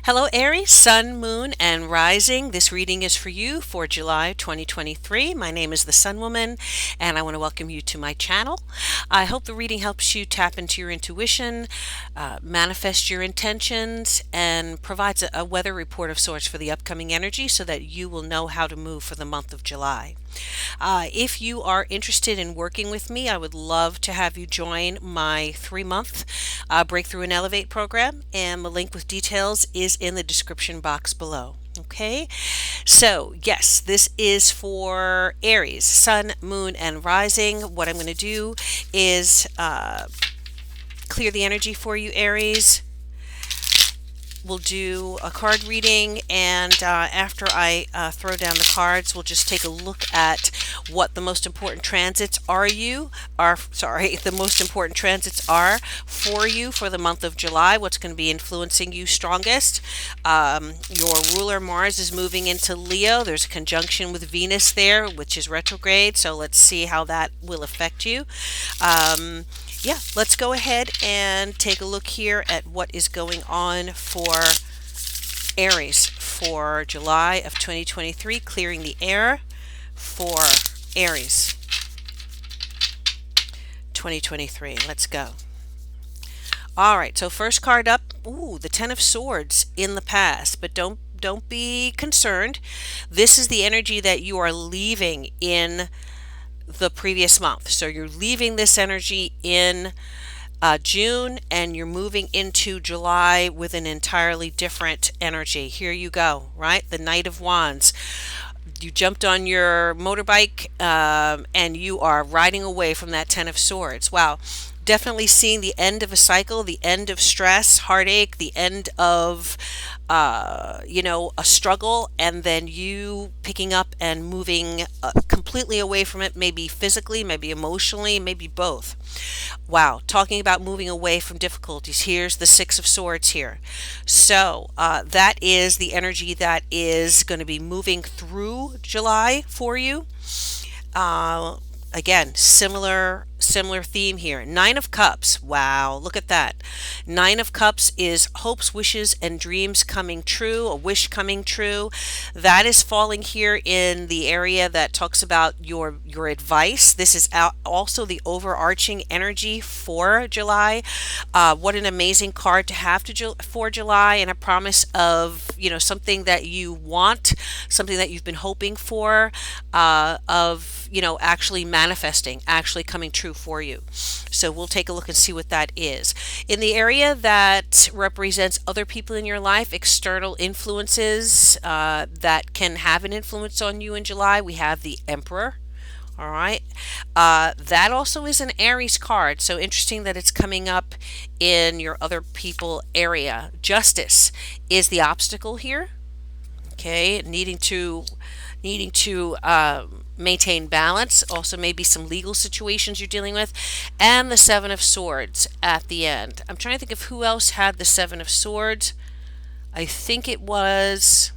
Hello, Aries, Sun, Moon, and Rising. This reading is for you for July 2023. My name is the SunWoman, and I want to welcome you to my channel. I hope the reading helps you tap into your intuition, manifest your intentions, and provides a weather report of sorts for the upcoming energy so that you will know how to move for the month of July. If you are interested in working with me, I would love to have you join my 3-month Breakthrough and Elevate program, and the link with details is in the description box below. Okay, so yes, this is for Aries, Sun, Moon, and Rising. What I'm going to do is clear the energy for you, Aries. We'll do a card reading, and after I throw down the cards, we'll just take a look at what the most important transits the most important transits are for you for the month of July. What's going to be influencing you strongest? Your ruler Mars is moving into Leo. There's a conjunction with Venus there, which is retrograde. So let's see how that will affect you. Yeah, let's go ahead and take a look here at what is going on for Aries for July of 2023, clearing the air for Aries 2023. Let's go. All right, so first card up, the Ten of Swords in the past, but don't be concerned. This is the energy that you are leaving in the previous month. So you're leaving this energy in June, and you're moving into July with an entirely different energy. Here you go, right? The Knight of Wands. You jumped on your motorbike and you are riding away from that Ten of Swords. Wow. Definitely seeing the end of a cycle, the end of stress, heartache, the end of a struggle, and then you picking up and moving completely away from it, maybe physically, maybe emotionally, maybe both. Wow, talking about moving away from difficulties. Here's the Six of Swords here. So that is the energy that is going to be moving through July for you. Again, similar theme here. Nine of Cups. Wow, look at that. Nine of Cups is hopes, wishes, and dreams coming true, a wish coming true. That is falling here in the area that talks about your advice. This is also the overarching energy for July. What an amazing card to have for July, and a promise of something that you want, something that you've been hoping for, of actually manifesting, actually coming true for you. So we'll take a look and see what that is. In the area that represents other people in your life, external influences that can have an influence on you in July, we have the Emperor. All right. That also is an Aries card. So interesting that it's coming up in your other people area. Justice is the obstacle here. Okay. Needing to maintain balance. Also maybe some legal situations you're dealing with. And the Seven of Swords at the end. I'm trying to think of who else had the Seven of Swords. I think it was...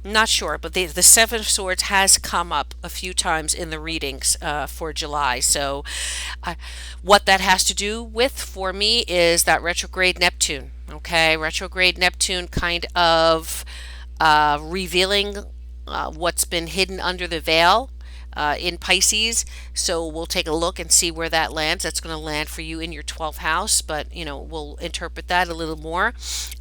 Not sure, but the Seven of Swords has come up a few times in the readings for July. So what that has to do with for me is that retrograde Neptune. Okay, retrograde Neptune kind of revealing what's been hidden under the veil in Pisces. So we'll take a look and see where that lands. That's going to land for you in your 12th house, but we'll interpret that a little more.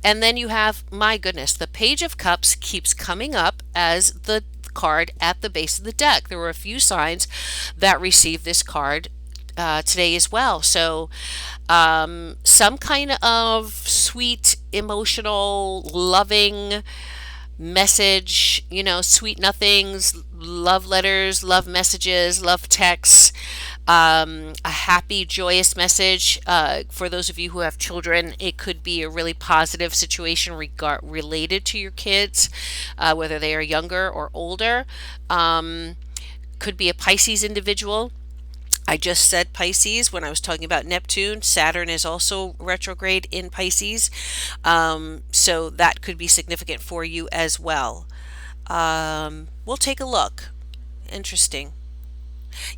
And then you have, my goodness, the Page of Cups keeps coming up as the card at the base of the deck. There were a few signs that received this card today as well. So some kind of sweet, emotional, loving message, sweet nothings, love letters, love messages, love texts, a happy, joyous message. For those of you who have children, it could be a really positive situation related to your kids, whether they are younger or older. Could be a Pisces individual. I just said Pisces when I was talking about Neptune. Saturn is also retrograde in Pisces. So that could be significant for you as well. We'll take a look. Interesting.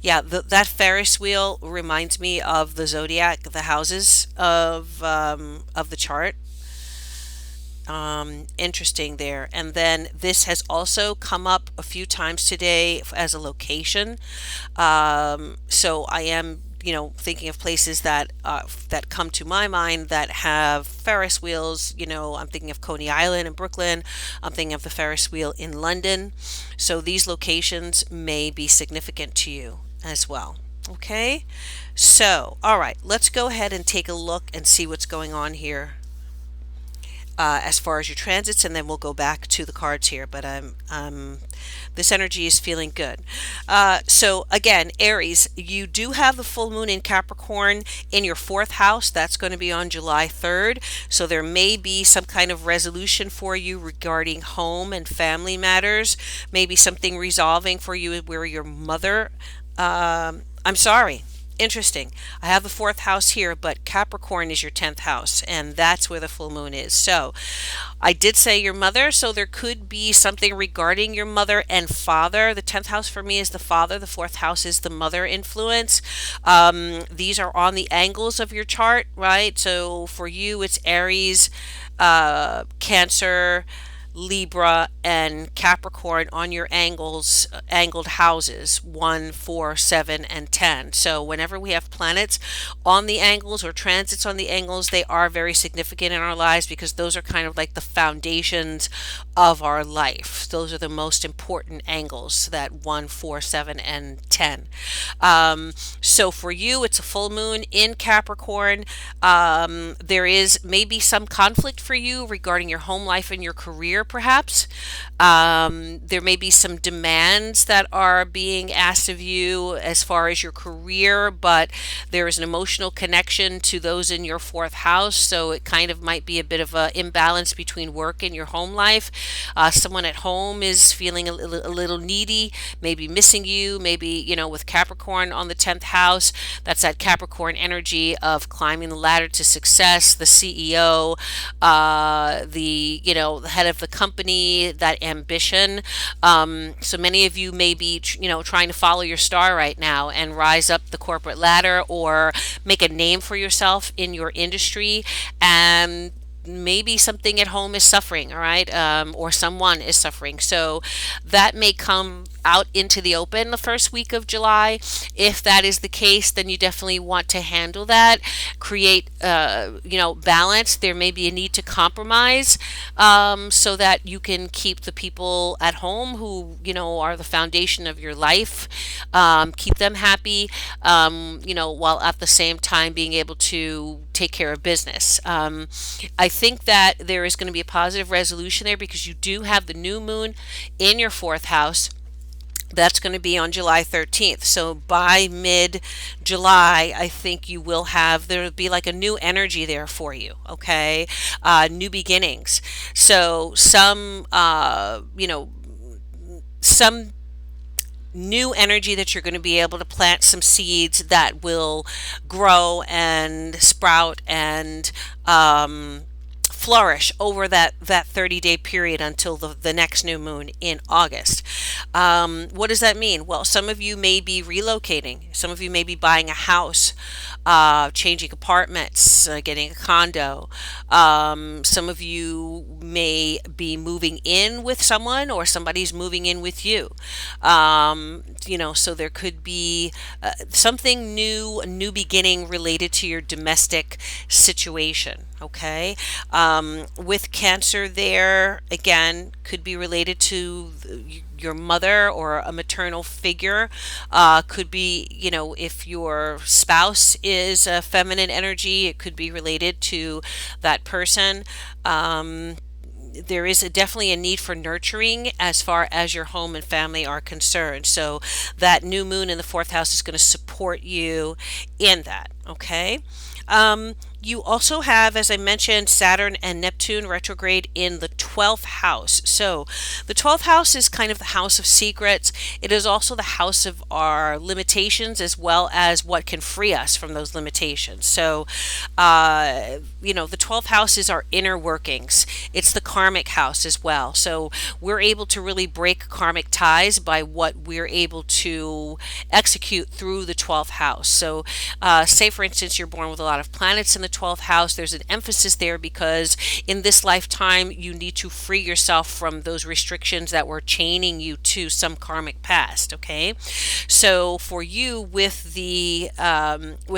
Yeah, that Ferris wheel reminds me of the zodiac, the houses of the chart. Interesting there. And then this has also come up a few times today as a location. So I am, thinking of places that come to my mind that have Ferris wheels. I'm thinking of Coney Island in Brooklyn. I'm thinking of the Ferris wheel in London. So these locations may be significant to you as well. Okay. So, all right, let's go ahead and take a look and see what's going on here as far as your transits, and then we'll go back to the cards here. But this energy is feeling good. So again, Aries, you do have the full moon in Capricorn in your fourth house. That's going to be on July 3rd. So there may be some kind of resolution for you regarding home and family matters. Maybe something resolving for you where your mother. I'm sorry. Interesting. I have the fourth house here, but Capricorn is your 10th house, and that's where the full moon is. So I did say your mother, so there could be something regarding your mother and father. The 10th house for me is the father, the fourth house is the mother influence. These are on the angles of your chart, right? So for you, it's Aries, Cancer, Libra, and Capricorn on your angled houses 1, 4, 7, and 10. So whenever we have planets on the angles or transits on the angles, they are very significant in our lives because those are kind of like the foundations of our life. Those are the most important angles, that 1, 4, 7, and 10. So for you, it's a full moon in Capricorn. There is maybe some conflict for you regarding your home life and your career, perhaps. There may be some demands that are being asked of you as far as your career, but there is an emotional connection to those in your fourth house. So it kind of might be a bit of an imbalance between work and your home life. Someone at home is feeling a little needy, maybe missing you, maybe, with Capricorn on the 10th house, that's that Capricorn energy of climbing the ladder to success, the CEO, the head of the company, that ambition. So many of you may be, trying to follow your star right now and rise up the corporate ladder or make a name for yourself in your industry. And maybe something at home is suffering, all right, or someone is suffering. So that may come out into the open the first week of July. If that is the case, then you definitely want to handle that, create, balance. There may be a need to compromise so that you can keep the people at home who, are the foundation of your life, keep them happy, while at the same time being able to take care of business. I think that there is going to be a positive resolution there because you do have the new moon in your fourth house. That's going to be on July 13th. So by mid-July, I think there'll be like a new energy there for you, okay? New beginnings. So some new energy that you're going to be able to plant some seeds that will grow and sprout and flourish over that 30-day period until the next new moon in August. What does that mean? Well, some of you may be relocating. Some of you may be buying a house, changing apartments, getting a condo. Some of you may be moving in with someone or somebody's moving in with you. So there could be something new, a new beginning related to your domestic situation. Okay. With Cancer there, again, could be related to your mother or a maternal figure. Could be, if your spouse is a feminine energy, it could be related to that person. There is definitely a need for nurturing as far as your home and family are concerned. So that new moon in the fourth house is going to support you in that. Okay. You also have, as I mentioned, Saturn and Neptune retrograde in the 12th house. So the 12th house is kind of the house of secrets. It is also the house of our limitations as well as what can free us from those limitations. So, the 12th house is our inner workings. It's the karmic house as well. So we're able to really break karmic ties by what we're able to execute through the 12th house. So, say for instance, you're born with a lot of planets in the 12th house. There's an emphasis there because in this lifetime, you need to free yourself from those restrictions that were chaining you to some karmic past. Okay, so for you with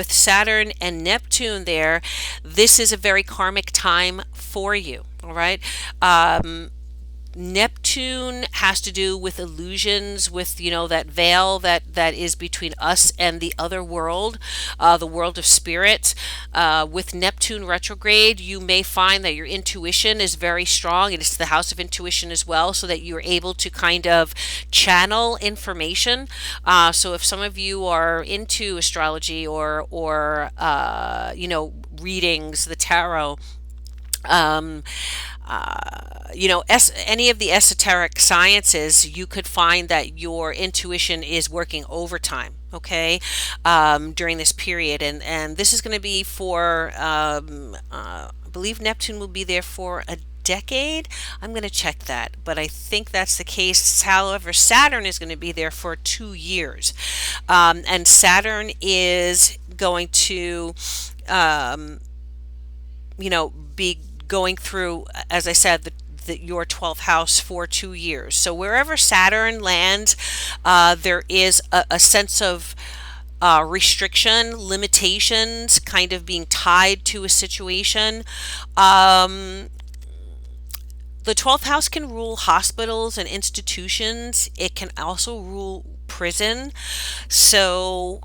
Saturn and Neptune there, this is a very karmic time for you. All right. Neptune has to do with illusions, with that veil that is between us and the other world, the world of spirit. With Neptune retrograde, you may find that your intuition is very strong, and it's the house of intuition as well, so that you're able to kind of channel information. So if some of you are into astrology or readings, the tarot, um, any of the esoteric sciences, you could find that your intuition is working overtime. Okay, during this period, and this is going to be for, I believe Neptune will be there for a decade. I'm going to check that, but I think that's the case. However, Saturn is going to be there for 2 years, and Saturn is going to, um, be going through, as I said, your 12th house for 2 years. So wherever Saturn lands, there is a sense of restriction, limitations, kind of being tied to a situation. The 12th house can rule hospitals and institutions. It can also rule prison. So,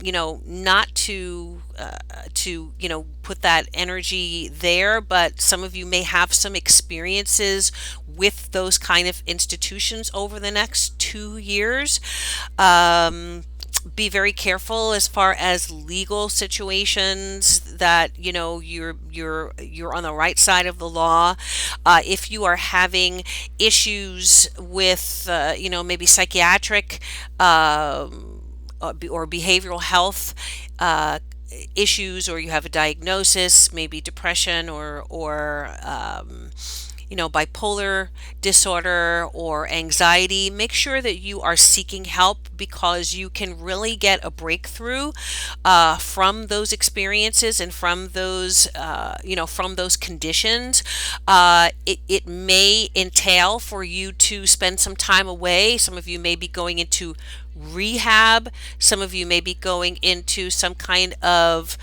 not to put that energy there, but some of you may have some experiences with those kind of institutions over the next 2 years. Be very careful as far as legal situations, that you're on the right side of the law. If you are having issues with maybe psychiatric or behavioral health issues, or you have a diagnosis, maybe depression or bipolar disorder or anxiety, make sure that you are seeking help, because you can really get a breakthrough from those experiences and from those conditions. It may entail for you to spend some time away. Some of you may be going into rehab. Some of you may be going into some kind of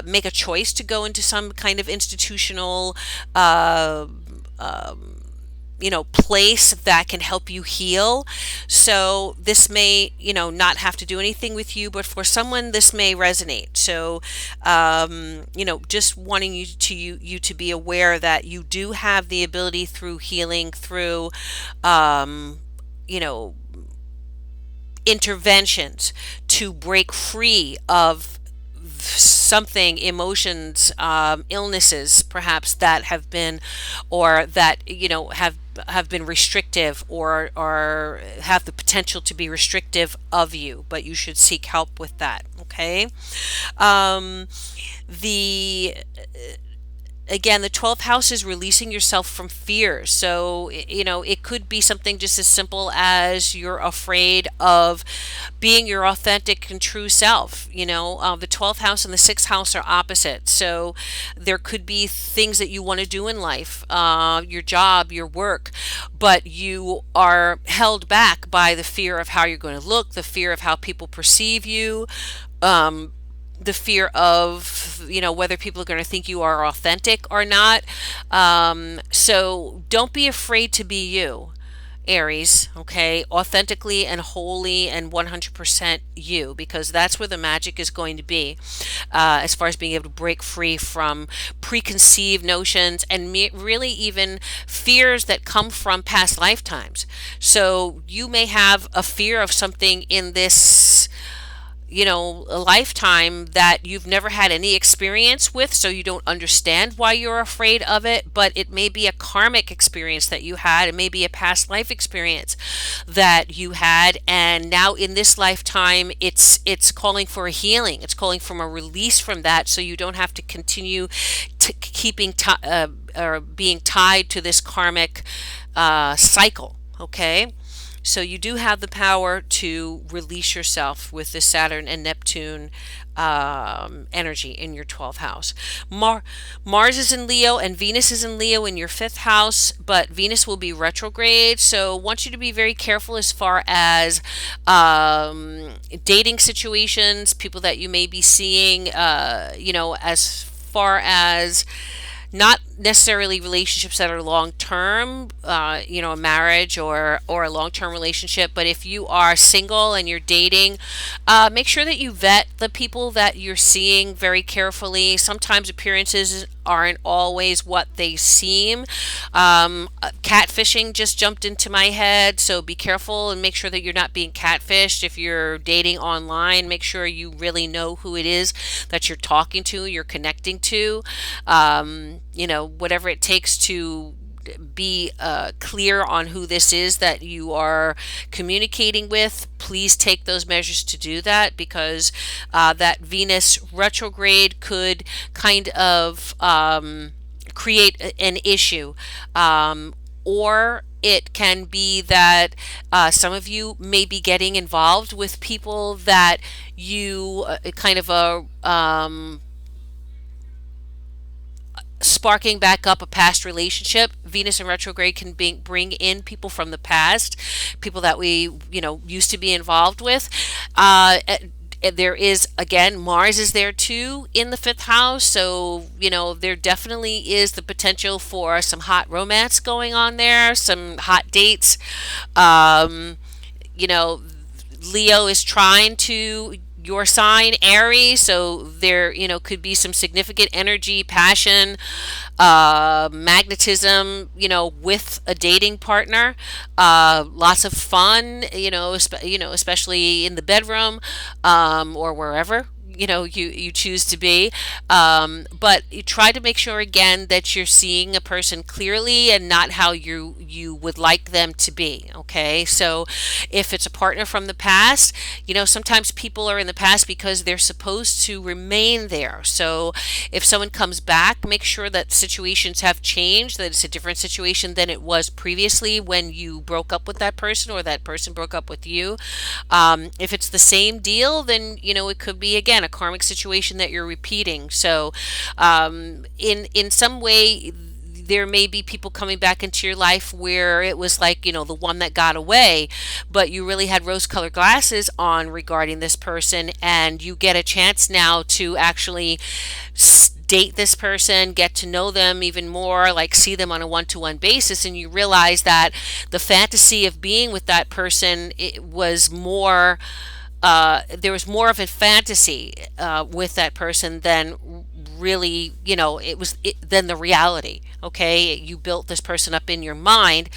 make a choice to go into some kind of institutional place that can help you heal. So this may, not have to do anything with you, but for someone this may resonate. So, just wanting you to be aware that you do have the ability through healing, through, interventions, to break free of something, emotions, illnesses perhaps that have been, or that have been restrictive, or have the potential to be restrictive of you, but you should seek help with that. Okay. The Again, the 12th house is releasing yourself from fear. So, it could be something just as simple as you're afraid of being your authentic and true self. The 12th house and the 6th house are opposite. So there could be things that you want to do in life, your job, your work, but you are held back by the fear of how you're going to look, the fear of how people perceive you, the fear of whether people are going to think you are authentic or not. So don't be afraid to be you, Aries. Okay, authentically and wholly and 100% you, because that's where the magic is going to be, as far as being able to break free from preconceived notions and really even fears that come from past lifetimes. So you may have a fear of something in this a lifetime that you've never had any experience with, so you don't understand why you're afraid of it, but it may be a karmic experience that you had. It may be a past life experience that you had, and now in this lifetime it's calling for a healing. It's calling for a release from that, so you don't have to continue keeping or being tied to this karmic cycle. Okay, so you do have the power to release yourself with this Saturn and Neptune energy in your 12th house. Mars is in Leo and Venus is in Leo in your 5th house, but Venus will be retrograde. So I want you to be very careful as far as dating situations, people that you may be seeing, as far as not necessarily relationships that are long term, a marriage or a long term relationship. But if you are single and you're dating, make sure that you vet the people that you're seeing very carefully. Sometimes appearances aren't always what they seem. Catfishing just jumped into my head, so be careful and make sure that you're not being catfished. If you're dating online, make sure you really know who it is that you're talking to, you're connecting to. Whatever it takes to be clear on who this is that you are communicating with. Please take those measures to do that, because that Venus retrograde could kind of create an issue. Or it can be that some of you may be getting involved with people that you kind of sparking back up a past relationship. Venus in retrograde can bring in people from the past, people that we used to be involved with. There is, again, Mars is there too in the 5th house, so there definitely is the potential for some hot romance going on there, some hot dates. You know Leo is trying to your sign, Aries, so there could be some significant energy, passion, magnetism, with a dating partner. Lots of fun, especially in the bedroom, or wherever you choose to be. But you try to make sure, again, that you're seeing a person clearly and not how you would like them to be. Okay, so if it's a partner from the past, sometimes people are in the past because they're supposed to remain there. So if someone comes back, make sure that situations have changed, that it's a different situation than it was previously when you broke up with that person or that person broke up with you. If it's the same deal, then it could be, again, a karmic situation that you're repeating. So in some way, there may be people coming back into your life where it was like, the one that got away, but you really had rose-colored glasses on regarding this person, and you get a chance now to actually date this person, get to know them even more, like see them on a one-to-one basis, and you realize that the fantasy of being with that person, it was more there was more of a fantasy with that person than really, than the reality. Okay, you built this person up in your mind,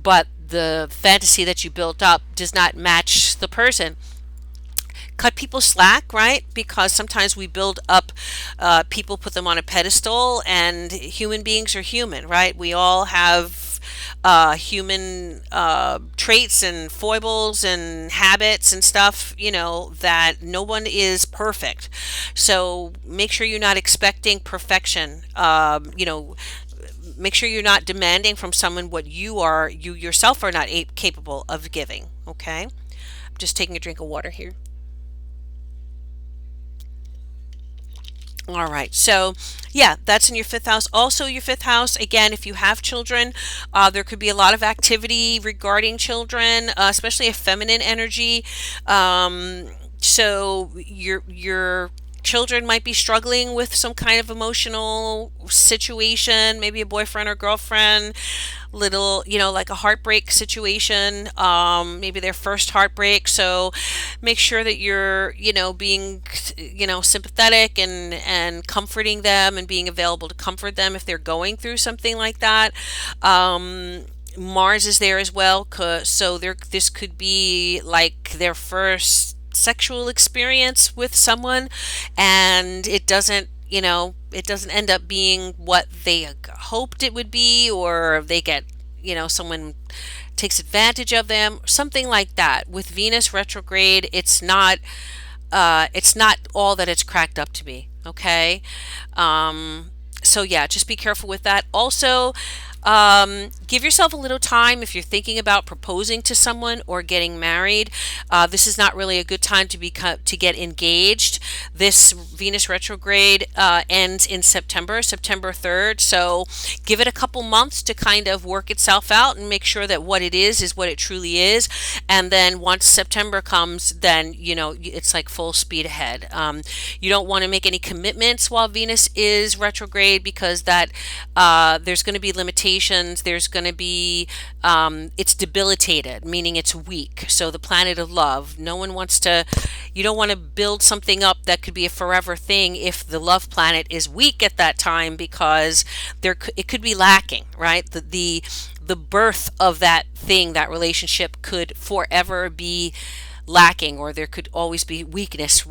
but the fantasy that you built up does not match the person. Cut people slack, right? Because sometimes we build up people, put them on a pedestal, and human beings are human, right? We all have human traits and foibles and habits and stuff, that no one is perfect. So make sure you're not expecting perfection. Make sure you're not demanding from someone what you yourself are not capable of giving. Okay, I'm just taking a drink of water here. All right, so yeah, that's in your 5th house. Also, your 5th house, again, if you have children, there could be a lot of activity regarding children, especially a feminine energy. So your children might be struggling with some kind of emotional situation, maybe a boyfriend or girlfriend, little, like a heartbreak situation, maybe their first heartbreak. So make sure that you're, being, sympathetic and comforting them and being available to comfort them if they're going through something like that. Mars is there as well, so this could be like their first sexual experience with someone and it doesn't, it doesn't end up being what they hoped it would be, or they get, someone takes advantage of them, something like that. With Venus retrograde, it's not all that it's cracked up to be. Okay. So yeah, just be careful with that. Also, give yourself a little time if you're thinking about proposing to someone or getting married. This is not really a good time to get engaged. This Venus retrograde ends in September 3rd. So give it a couple months to kind of work itself out and make sure that what it is what it truly is. And then once September comes, then it's like full speed ahead. You don't want to make any commitments while Venus is retrograde, because that there's going to be limitations. There's going to be it's debilitated, meaning it's weak. So the planet of love, you don't want to build something up that could be a forever thing if the love planet is weak at that time, because it could be lacking, right? The birth of that thing, that relationship, could forever be lacking, or there could always be weakness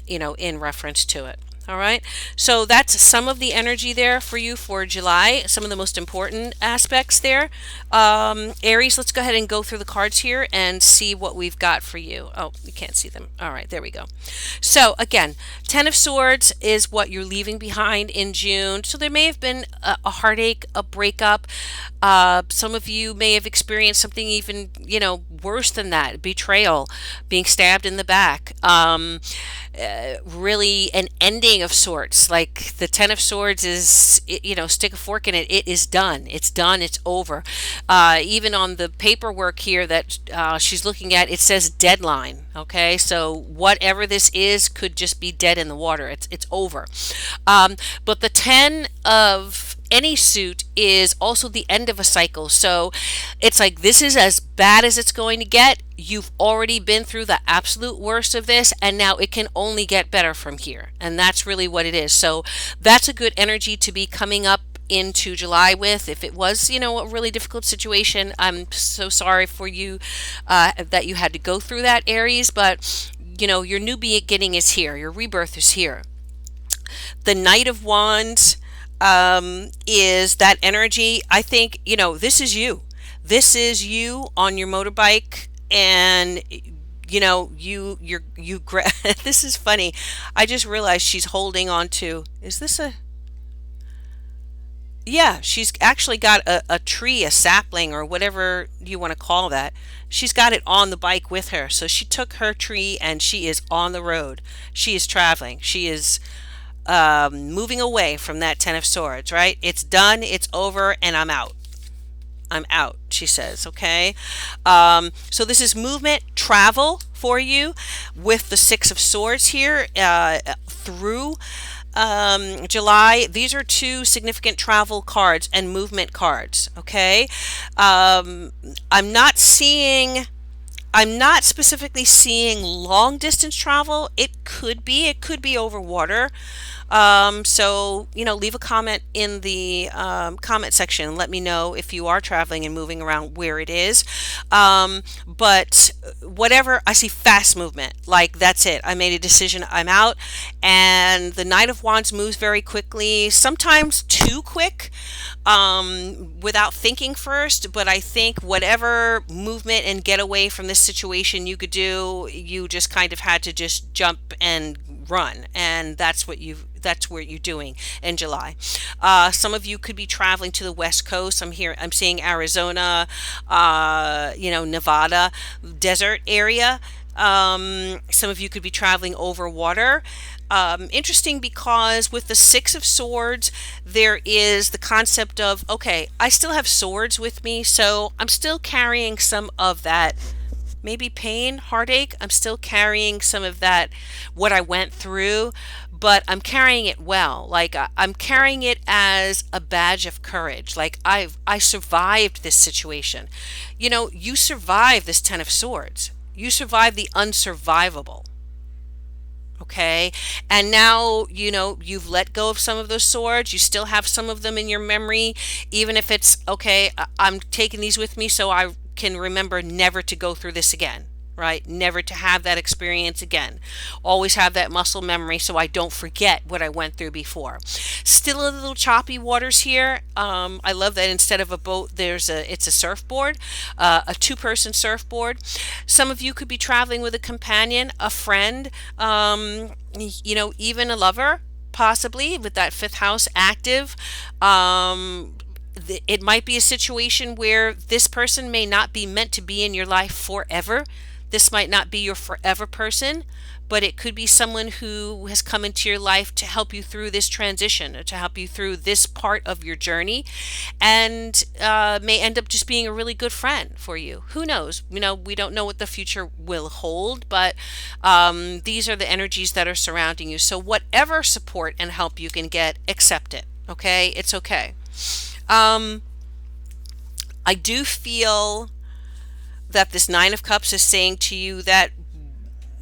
in reference to it. All right. So that's some of the energy there for you for July, some of the most important aspects there. Aries, let's go ahead and go through the cards here and see what we've got for you. Oh, you can't see them. All right, there we go. So again, Ten of Swords is what you're leaving behind in June. So there may have been a heartache, a breakup. Some of you may have experienced something even, worse than that, betrayal, being stabbed in the back. Really an ending of sorts. Like the Ten of Swords is, stick a fork in it. It is done. It's done. It's over. Even on the paperwork here that she's looking at, it says deadline. Okay, so whatever this is could just be dead in the water. It's over. But the Ten of any suit is also the end of a cycle. So it's like, this is as bad as it's going to get. You've already been through the absolute worst of this, and now it can only get better from here. And that's really what it is. So that's a good energy to be coming up into July with. If it was, a really difficult situation, I'm so sorry for you that you had to go through that, Aries. But, your new beginning is here. Your rebirth is here. The Knight of Wands is that energy. I think, this is you. This is you on your motorbike, and this is funny. I just realized she's holding on to, is this a, yeah, she's actually got a tree, a sapling, or whatever you want to call that. She's got it on the bike with her. So she took her tree and she is on the road. She is traveling. She is moving away from that Ten of Swords, right? It's done, it's over, and I'm out. I'm out, she says, okay? So this is movement, travel for you with the Six of Swords here through July. These are two significant travel cards and movement cards, okay? I'm not specifically seeing long distance travel. It could be over water. So, leave a comment in the comment section and let me know if you are traveling and moving around, where it is. But whatever, I see fast movement. Like, that's it. I made a decision. I'm out. And the Knight of Wands moves very quickly, sometimes too quick, without thinking first. But I think whatever movement and get away from this situation you could do, you just kind of had to just jump and run, and that's what you're doing in July. Some of you could be traveling to the West Coast. I'm seeing Arizona, Nevada, desert area. Some of you could be traveling over water. Interesting, because with the Six of Swords, there is the concept of, okay, I still have swords with me, so I'm still carrying some of that, maybe pain, heartache. I'm still carrying some of that, what I went through, but I'm carrying it well. Like, I'm carrying it as a badge of courage. Like, I survived this situation. You survived this Ten of Swords. You survived the unsurvivable. Okay, and now you've let go of some of those swords. You still have some of them in your memory, even if it's, okay, I'm taking these with me so I can remember never to go through this again, right? Never to have that experience again. Always have that muscle memory so I don't forget what I went through before. Still a little choppy waters here. I love that instead of a boat, it's a surfboard, a two-person surfboard. Some of you could be traveling with a companion, a friend, even a lover, possibly with that fifth house active. It might be a situation where this person may not be meant to be in your life forever. This might not be your forever person, but it could be someone who has come into your life to help you through this transition, or to help you through this part of your journey, and may end up just being a really good friend for you. Who knows? We don't know what the future will hold, but these are the energies that are surrounding you. So whatever support and help you can get, accept it. Okay? It's okay. I do feel that this Nine of Cups is saying to you that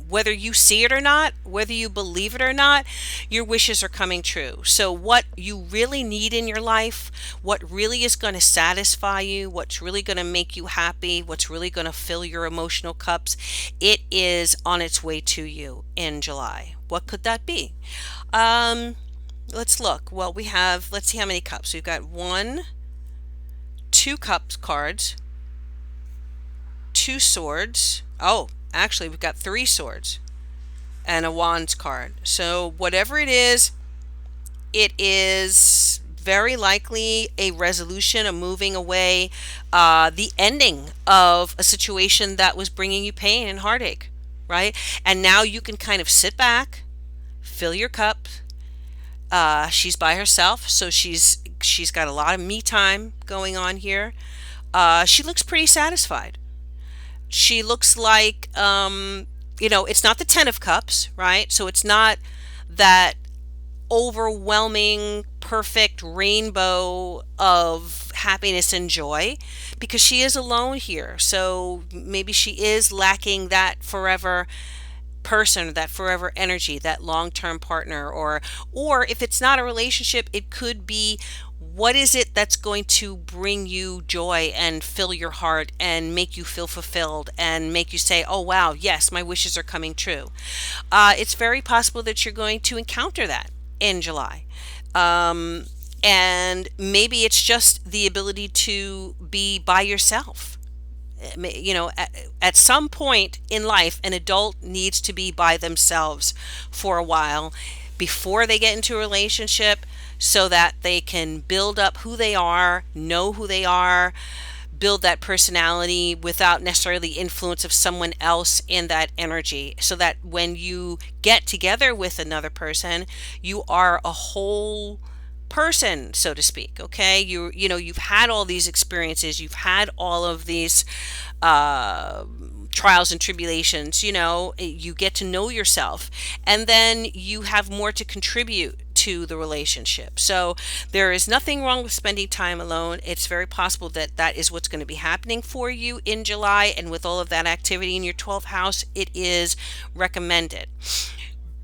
whether you see it or not, whether you believe it or not, your wishes are coming true. So what you really need in your life, what really is going to satisfy you, what's really going to make you happy, what's really going to fill your emotional cups, it is on its way to you in July. What could that be? Let's look. Well, let's see how many cups. We've got two cups cards, two swords. Oh, actually, we've got three swords and a wands card. So whatever it is very likely a resolution, a moving away, the ending of a situation that was bringing you pain and heartache, right? And now you can kind of sit back, fill your cup. She's by herself, so she's got a lot of me time going on here. She looks pretty satisfied. She looks like, it's not the Ten of Cups, right? So it's not that overwhelming, perfect rainbow of happiness and joy, because she is alone here. So maybe she is lacking that forever person, that forever energy, that long-term partner, or if it's not a relationship, it could be, what is it that's going to bring you joy and fill your heart and make you feel fulfilled and make you say, oh wow, yes, my wishes are coming true. It's very possible that you're going to encounter that in July. And maybe it's just the ability to be by yourself. At some point in life, an adult needs to be by themselves for a while before they get into a relationship, so that they can build up who they are, know who they are, build that personality without necessarily the influence of someone else in that energy, so that when you get together with another person, you are a whole person, so to speak. Okay, you've had all these experiences, you've had all of these trials and tribulations. You get to know yourself, and then you have more to contribute to the relationship. So there is nothing wrong with spending time alone. It's very possible that that is what's going to be happening for you in July, and with all of that activity in your 12th house, it is recommended.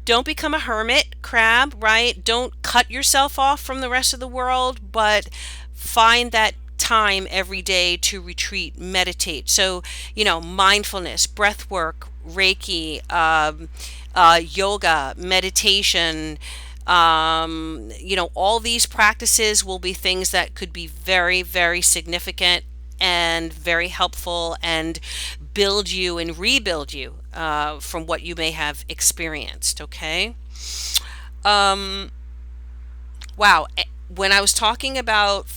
Don't become a hermit crab, right? Don't cut yourself off from the rest of the world, but find that time every day to retreat, meditate. So, mindfulness, breath work, Reiki, yoga, meditation, all these practices will be things that could be very, very significant and very helpful, and build you and rebuild you from what you may have experienced. Okay. Wow. When I was talking about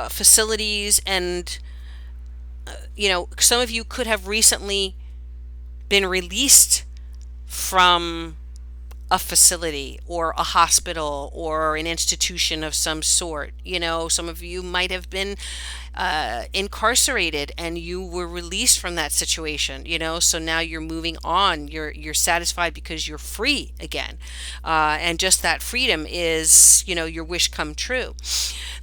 facilities, and some of you could have recently been released from a facility or a hospital or an institution of some sort. Some of you might have been incarcerated, and you were released from that situation. So now you're moving on. You're satisfied because you're free again, and just that freedom is, your wish come true.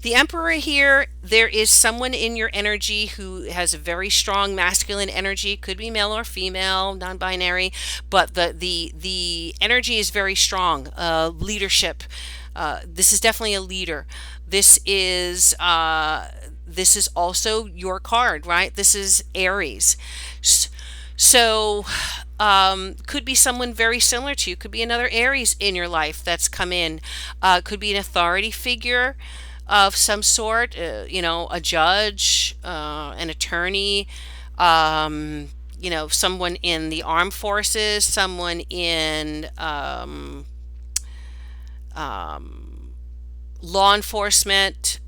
The Emperor here, there is someone in your energy who has a very strong masculine energy. Could be male or female, non-binary, but the energy is very strong. Leadership. This is definitely a leader. This is also your card, right? This is Aries. So, could be someone very similar to you. Could be another Aries in your life that's come in. Could be an authority figure of some sort. A judge, an attorney. Um, someone in the armed forces, someone in law enforcement.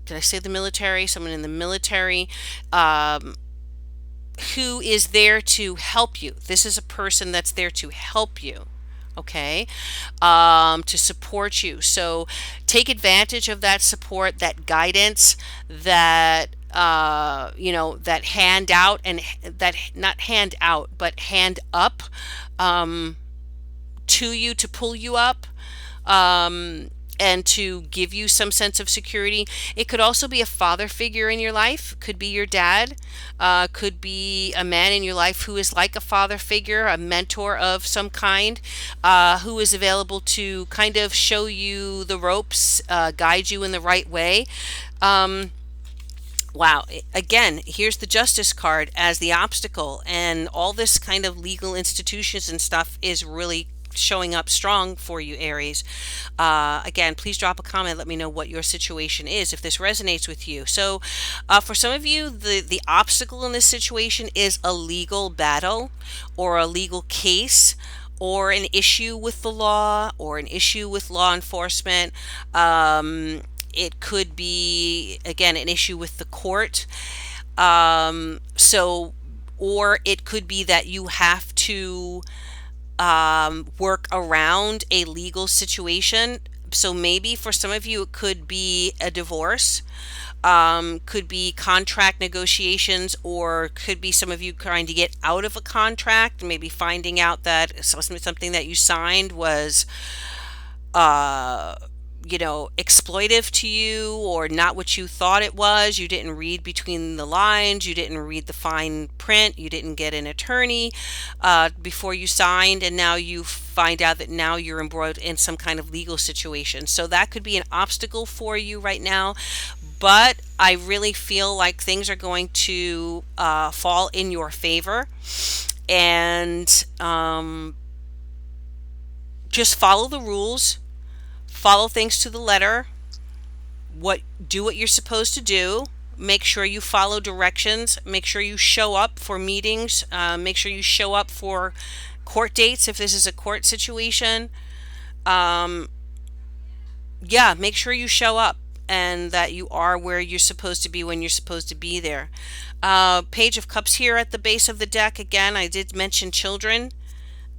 Did I say the military? Someone in the military. Um, who is there to help you. This is a person that's there to help you, okay, to support you. So take advantage of that support, that guidance, that hand out, and that not hand out, but hand up um, to you, to pull you up, and to give you some sense of security. It could also be a father figure in your life, could be your dad, could be a man in your life who is like a father figure, a mentor of some kind, who is available to kind of show you the ropes, guide you in the right way. Um, Wow. Again, here's the justice card as the obstacle, and all this kind of legal institutions and stuff is really showing up strong for you, Aries. Again, please drop a comment. Let me know what your situation is if this resonates with you. So, for some of you, the obstacle in this situation is a legal battle or a legal case, or an issue with the law, or an issue with law enforcement. It could be, again, an issue with the court. So, or it could be that you have to work around a legal situation. So maybe for some of you, it could be a divorce, could be contract negotiations, or could be some of you trying to get out of a contract, maybe finding out that something that you signed was uh, exploitive to you, or not what you thought it was. You didn't read between the lines, you didn't read the fine print, you didn't get an attorney before you signed, and now you find out that now you're embroiled in some kind of legal situation. So that could be an obstacle for you right now. But I really feel like things are going to fall in your favor, and just follow the rules, follow things to the letter, do what you're supposed to do. Make sure you follow directions. Make sure you show up for meetings. Make sure you show up for court dates if this is a court situation. Um, yeah, make sure you show up and that you are where you're supposed to be when you're supposed to be there. Page of Cups here at the base of the deck. Again, I did mention children.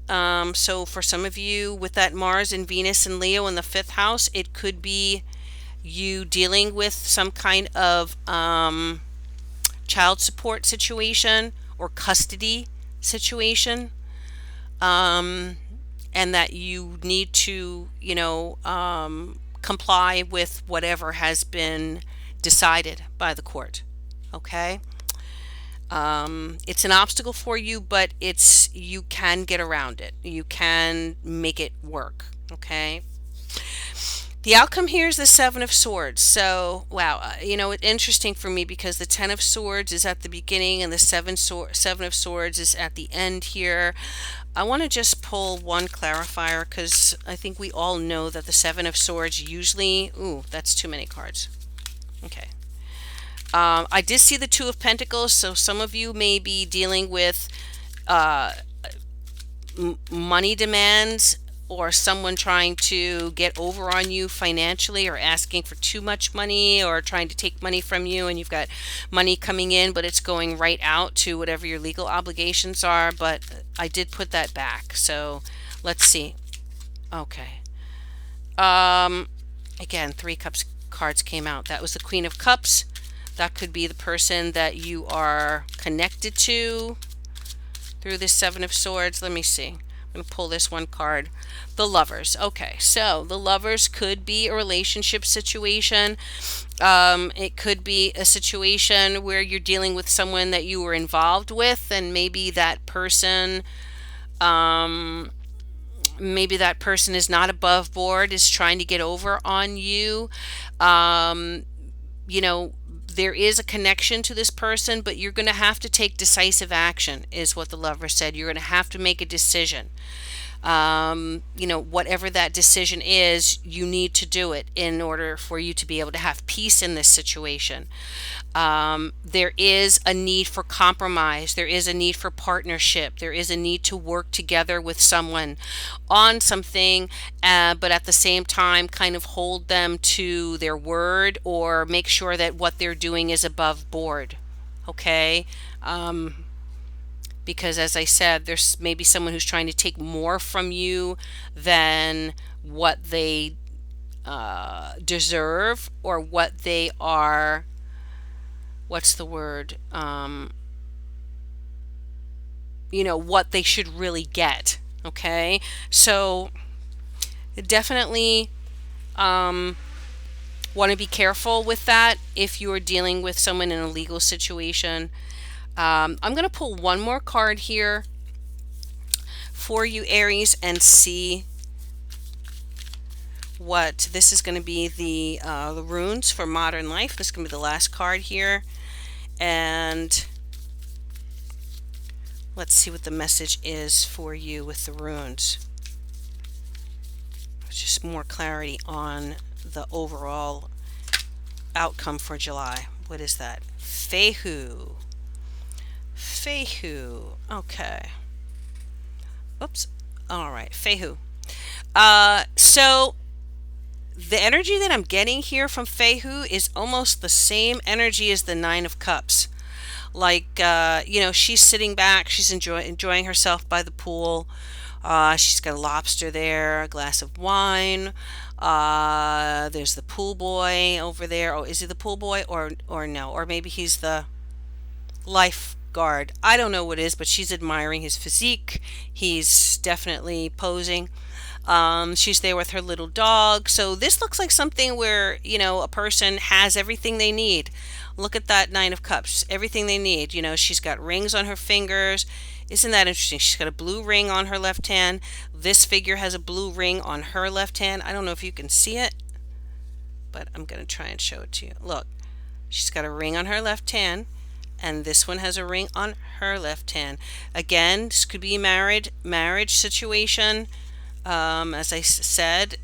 So for some of you with that Mars and Venus and Leo in the fifth house, it could be you dealing with some kind of child support situation or custody situation, and that you need to, comply with whatever has been decided by the court. Okay. It's an obstacle for you, but you can get around it. You can make it work. Okay. The outcome here is the Seven of Swords. So, wow, it's interesting for me because the Ten of Swords is at the beginning and the Seven of Swords is at the end here. I want to just pull one clarifier because I think we all know that the Seven of Swords usually... Ooh, that's too many cards. Okay. I did see the Two of Pentacles, so some of you may be dealing with money demands, or someone trying to get over on you financially, or asking for too much money, or trying to take money from you, and you've got money coming in but it's going right out to whatever your legal obligations are. But I did put that back, so let's see. Okay. Again, Three Cups cards came out. That was the Queen of Cups. That could be the person that you are connected to through this Seven of Swords. Let me see. I'm going to pull this one card. The Lovers. Okay, so the Lovers could be a relationship situation. It could be a situation where you're dealing with someone that you were involved with, and maybe that person is not above board, is trying to get over on you. Um, you know, there is a connection to this person, but you're going to have to take decisive action, is what the Lover said. You're going to have to make a decision. Whatever that decision is, you need to do it in order for you to be able to have peace in this situation. There is a need for compromise. There is a need for partnership. There is a need to work together with someone on something, but at the same time, kind of hold them to their word or make sure that what they're doing is above board. Okay? Because as I said, there's maybe someone who's trying to take more from you than what they deserve, or what they are, what's the word, what they should really get. Okay, so definitely want to be careful with that if you're dealing with someone in a legal situation. I'm going to pull one more card here for you, Aries, and see what this is going to be. The runes for modern life. This is going to be the last card here, and let's see what the message is for you with the runes. Just more clarity on the overall outcome for July. What is that? Fehu. Okay. Oops. All right. Fehu. So the energy that I'm getting here from Fehu is almost the same energy as the Nine of Cups. Like, she's sitting back. She's enjoying herself by the pool. She's got a lobster there, a glass of wine. There's the pool boy over there. Oh, is he the pool boy or no? Or maybe he's the lifeguard. I don't know what it is, but she's admiring his physique. He's definitely posing. She's there with her little dog. So this looks like something where, a person has everything they need. Look at that Nine of Cups. Everything they need. She's got rings on her fingers. Isn't that interesting? She's got a blue ring on her left hand. This figure has a blue ring on her left hand. I don't know if you can see it, but I'm going to try and show it to you. Look, she's got a ring on her left hand, and this one has a ring on her left hand. Again, this could be a marriage situation, as I said.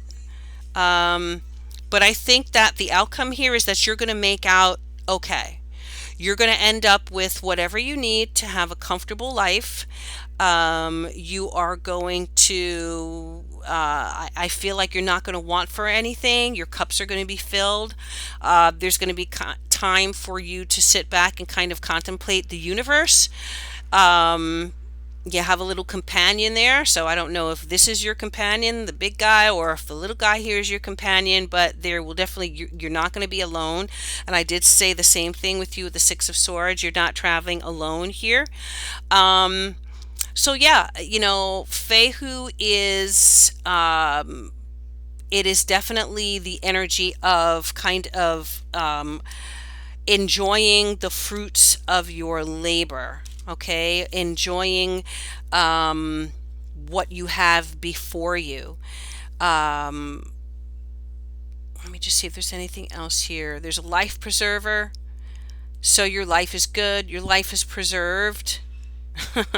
But I think that the outcome here is that you're going to make out okay. You're going to end up with whatever you need to have a comfortable life. You are going to, I feel like you're not going to want for anything. Your cups are going to be filled. There's going to be time for you to sit back and kind of contemplate the universe. You have a little companion there, so I don't know if this is your companion, the big guy, or if the little guy here is your companion, but there will definitely, you're not going to be alone. And I did say the same thing with you with the Six of Swords. You're not traveling alone here. So yeah, Fehu is, it is definitely the energy of kind of enjoying the fruits of your labor. Okay, enjoying what you have before you. Let me just see if there's anything else here. There's a life preserver. So your life is good. Your life is preserved. And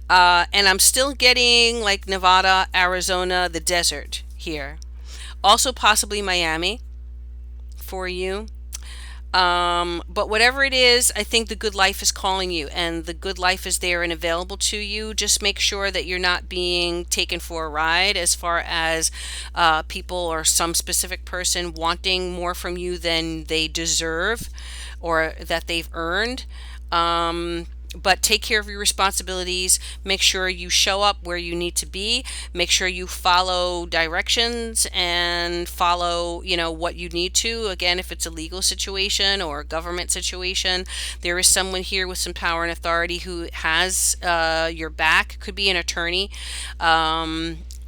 I'm still getting like Nevada, Arizona, the desert here. Also possibly Miami for you. But whatever it is, I think the good life is calling you, and the good life is there and available to you. Just make sure that you're not being taken for a ride as far as people or some specific person wanting more from you than they deserve or that they've earned. But take care of your responsibilities. Make sure you show up where you need to be. Make sure you follow directions and follow, what you need to. Again, if it's a legal situation or a government situation, there is someone here with some power and authority who has your back. Could be an attorney.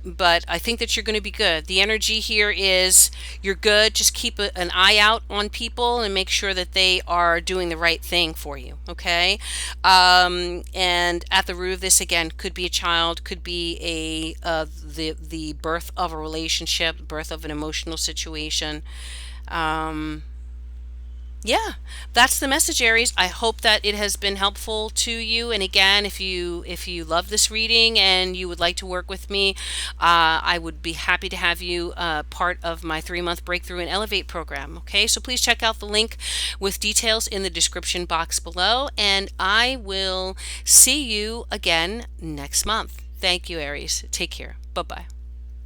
But I think that you're going to be good. The energy here is you're good. Just keep an eye out on people and make sure that they are doing the right thing for you. Okay. And at the root of this, again, could be a child, could be the birth of a relationship, birth of an emotional situation. Yeah, that's the message, Aries. I hope that it has been helpful to you. And again, if you love this reading and you would like to work with me, I would be happy to have you part of my 3-month Breakthrough and Elevate program. Okay, so please check out the link with details in the description box below, and I will see you again next month. Thank you, Aries. Take care. Bye bye.